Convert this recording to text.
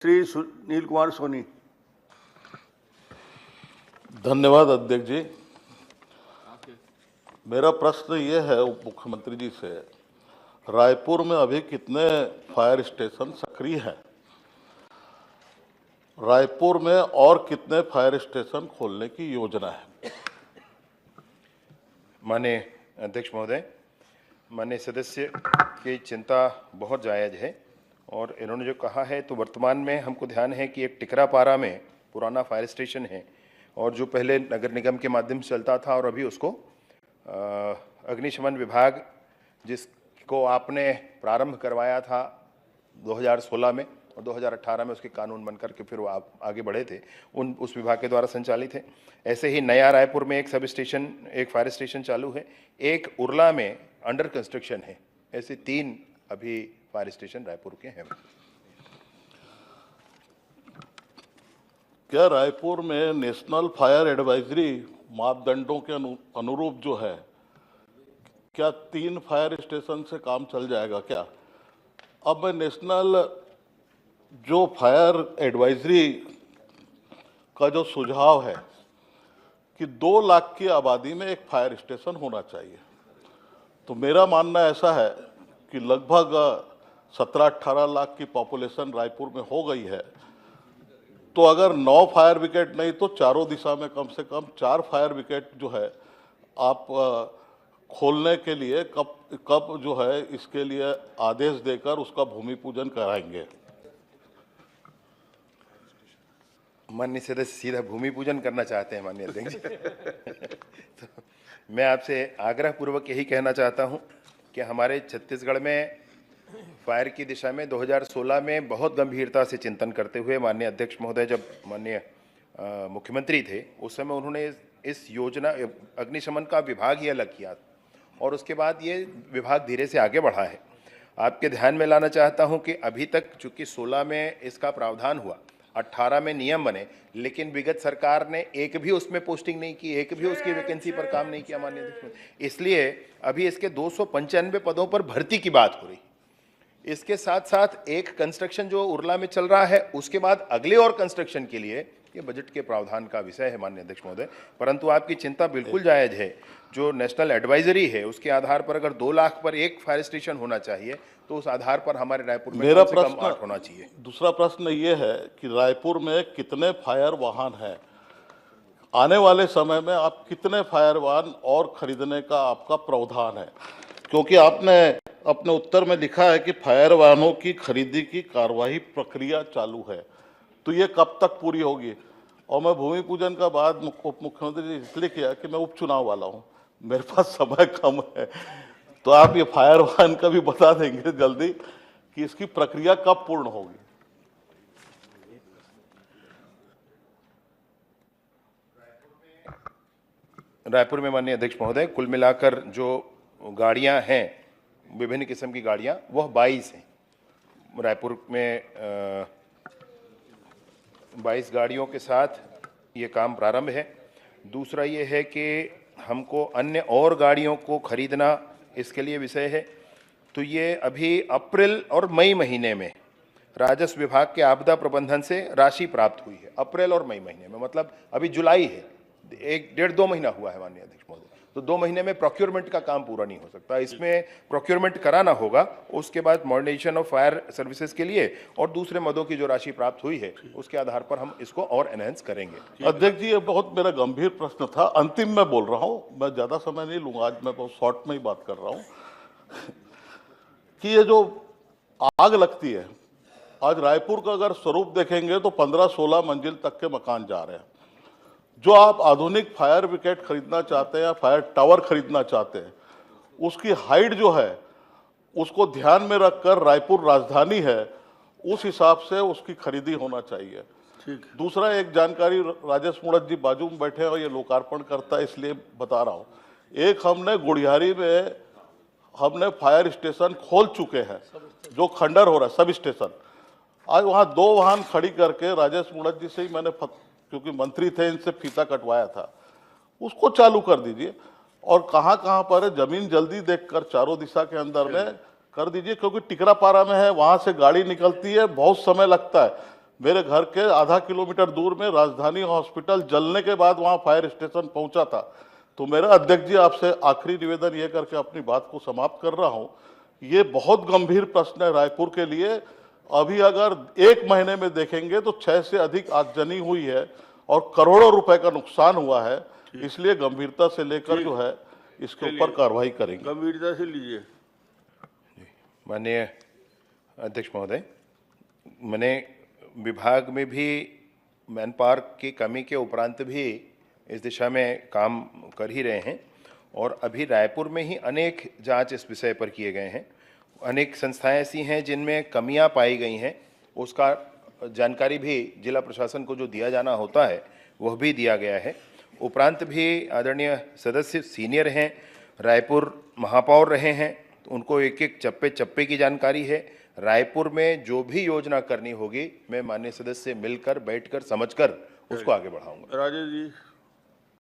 श्री सुनील कुमार सोनी। धन्यवाद अध्यक्ष जी। मेरा प्रश्न ये है उप मुख्यमंत्री जी से, रायपुर में अभी कितने फायर स्टेशन सक्रिय हैं? रायपुर में और कितने फायर स्टेशन खोलने की योजना है? माननीय अध्यक्ष महोदय, माननीय सदस्य की चिंता बहुत जायज़ है और इन्होंने जो कहा है तो वर्तमान में हमको ध्यान है कि एक टिकरापारा में पुराना फायर स्टेशन है और जो पहले नगर निगम के माध्यम से चलता था और अभी उसको अग्निशमन विभाग जिसको आपने प्रारंभ करवाया था 2016 में और 2018 में उसके कानून बन करके फिर वो आप आगे बढ़े थे, उस विभाग के द्वारा संचालित है। ऐसे ही नया रायपुर में एक सब स्टेशन, एक फायर स्टेशन चालू है, एक उरला में अंडर कंस्ट्रक्शन है। ऐसे 3 अभी फायर स्टेशन रायपुर के हैं। क्या रायपुर में नेशनल फायर एडवाइजरी मापदंडों के अनुरूप जो है, क्या 3 फायर स्टेशन से काम चल जाएगा क्या? अब मैं नेशनल जो फायर एडवाइजरी का जो सुझाव है कि 2 लाख की आबादी में एक फायर स्टेशन होना चाहिए, तो मेरा मानना ऐसा है कि लगभग 17-18 लाख की पॉपुलेशन रायपुर में हो गई है, तो अगर 9 फायर ब्रिगेड नहीं तो चारों दिशा में कम से कम 4 फायर ब्रिगेड जो है आप खोलने के लिए कब जो है इसके लिए आदेश देकर उसका भूमि पूजन कराएंगे? माननीय सदस्य सीधा भूमि पूजन करना चाहते हैं माननीय अध्यक्ष तो मैं आपसे आग्रह पूर्वक यही कहना चाहता हूं कि हमारे छत्तीसगढ़ में फायर की दिशा में 2016 में बहुत गंभीरता से चिंतन करते हुए माननीय अध्यक्ष महोदय जब माननीय मुख्यमंत्री थे उस समय उन्होंने इस योजना अग्निशमन का विभाग ही अलग किया और उसके बाद ये विभाग धीरे से आगे बढ़ा है। आपके ध्यान में लाना चाहता हूं कि अभी तक चूंकि 16 में इसका प्रावधान हुआ, 18 में नियम बने, लेकिन विगत सरकार ने एक भी उसमें पोस्टिंग नहीं की, एक भी उसकी वैकेंसी पर काम नहीं किया माननीय अध्यक्ष। इसलिए अभी इसके 295 पदों पर भर्ती की बात हो रही। इसके साथ साथ एक कंस्ट्रक्शन जो उरला में चल रहा है, उसके बाद अगले और कंस्ट्रक्शन के लिए ये बजट के प्रावधान का विषय है माननीय अध्यक्ष महोदय। परंतु आपकी चिंता बिल्कुल जायज है। जो नेशनल एडवाइजरी है उसके आधार पर अगर 2 लाख पर एक फायर स्टेशन होना चाहिए तो उस आधार पर हमारे रायपुर में मेरा कम से कम प्रश्न 8 होना चाहिए। दूसरा प्रश्न ये है कि रायपुर में कितने फायर वाहन हैं? आने वाले समय में आप कितने फायर वाहन और खरीदने का आपका प्रावधान है? क्योंकि आपने अपने उत्तर में लिखा है कि फायर वाहनों की खरीदी की कार्यवाही प्रक्रिया चालू है, तो ये कब तक पूरी होगी? और मैं भूमि पूजन का बाद उप मुख्यमंत्री जी इसलिए किया कि मैं उपचुनाव वाला हूँ, मेरे पास समय कम है, तो आप ये फायर वाहन का भी बता देंगे जल्दी कि इसकी प्रक्रिया कब पूर्ण होगी? रायपुर में माननीय अध्यक्ष महोदय कुल मिलाकर जो गाड़ियां हैं, विभिन्न किस्म की गाड़ियां, वह 22 हैं। रायपुर में 22 गाड़ियों के साथ ये काम प्रारंभ है। दूसरा ये है कि हमको अन्य और गाड़ियों को खरीदना इसके लिए विषय है, तो ये अभी अप्रैल और मई महीने में राजस्व विभाग के आपदा प्रबंधन से राशि प्राप्त हुई है। अप्रैल और मई महीने में, मतलब अभी जुलाई है, 1-1.5-2 महीना हुआ है माननीय अध्यक्ष महोदय, तो 2 महीने में प्रोक्योरमेंट का काम पूरा नहीं हो सकता। इसमें प्रोक्योरमेंट कराना होगा, उसके बाद मॉडर्नाइजेशन ऑफ फायर सर्विसेज के लिए और दूसरे मदों की जो राशि प्राप्त हुई है उसके आधार पर हम इसको और एनहेंस करेंगे। अध्यक्ष जी, ये बहुत मेरा गंभीर प्रश्न था, अंतिम में बोल रहा हूँ, मैं ज्यादा समय नहीं लूंगा, आज मैं बहुत शॉर्ट में ही बात कर रहा हूँ कि ये जो आग लगती है, आज रायपुर का अगर स्वरूप देखेंगे तो 15-16 मंजिल तक के मकान जा रहे हैं। जो आप आधुनिक फायर ब्रिगेड खरीदना चाहते हैं या फायर टावर खरीदना चाहते हैं, उसकी हाइट जो है उसको ध्यान में रखकर, रायपुर राजधानी है, उस हिसाब से उसकी खरीदी होना चाहिए। ठीक। दूसरा एक जानकारी, राजेश मुड़त जी बाजू में बैठे हैं और ये लोकार्पण करता है इसलिए बता रहा हूँ, एक हमने गुड़ियारी में हमने फायर स्टेशन खोल चुके हैं जो खंडर हो रहा है, सब स्टेशन। आज वहाँ 2 वाहन खड़ी करके राजेश मुड़त जी से ही मैंने, क्योंकि मंत्री थे, इनसे फीता कटवाया था, उसको चालू कर दीजिए। और कहाँ कहाँ पर है जमीन जल्दी देखकर चारों दिशा के अंदर में कर दीजिए, क्योंकि टिकरापारा में है, वहाँ से गाड़ी निकलती है, बहुत समय लगता है। मेरे घर के आधा किलोमीटर दूर में राजधानी हॉस्पिटल जलने के बाद वहां फायर स्टेशन पहुंचा था। तो मेरा अध्यक्ष जी आपसे आखिरी निवेदन ये करके अपनी बात को समाप्त कर रहा हूं, ये बहुत गंभीर प्रश्न है रायपुर के लिए। अभी अगर 1 महीने में देखेंगे तो 6 से अधिक आगजनी हुई है और करोड़ों रुपए का नुकसान हुआ है। इसलिए गंभीरता से लेकर जो है इसके ऊपर कार्रवाई करेंगे। गंभीरता से लीजिए। माननीय अध्यक्ष महोदय, मैंने विभाग में भी मैन पावर की कमी के उपरांत भी इस दिशा में काम कर ही रहे हैं और अभी रायपुर में ही अनेक जांच इस विषय पर किए गए हैं। अनेक संस्थाएं ऐसी हैं जिनमें कमियां पाई गई हैं, उसका जानकारी भी जिला प्रशासन को जो दिया जाना होता है वह भी दिया गया है। उपरांत भी आदरणीय सदस्य सीनियर हैं, रायपुर महापौर रहे हैं, तो उनको एक एक चप्पे चप्पे की जानकारी है। रायपुर में जो भी योजना करनी होगी मैं माननीय सदस्य से मिलकर बैठकर समझकर उसको आगे बढ़ाऊंगा। राजेश जी।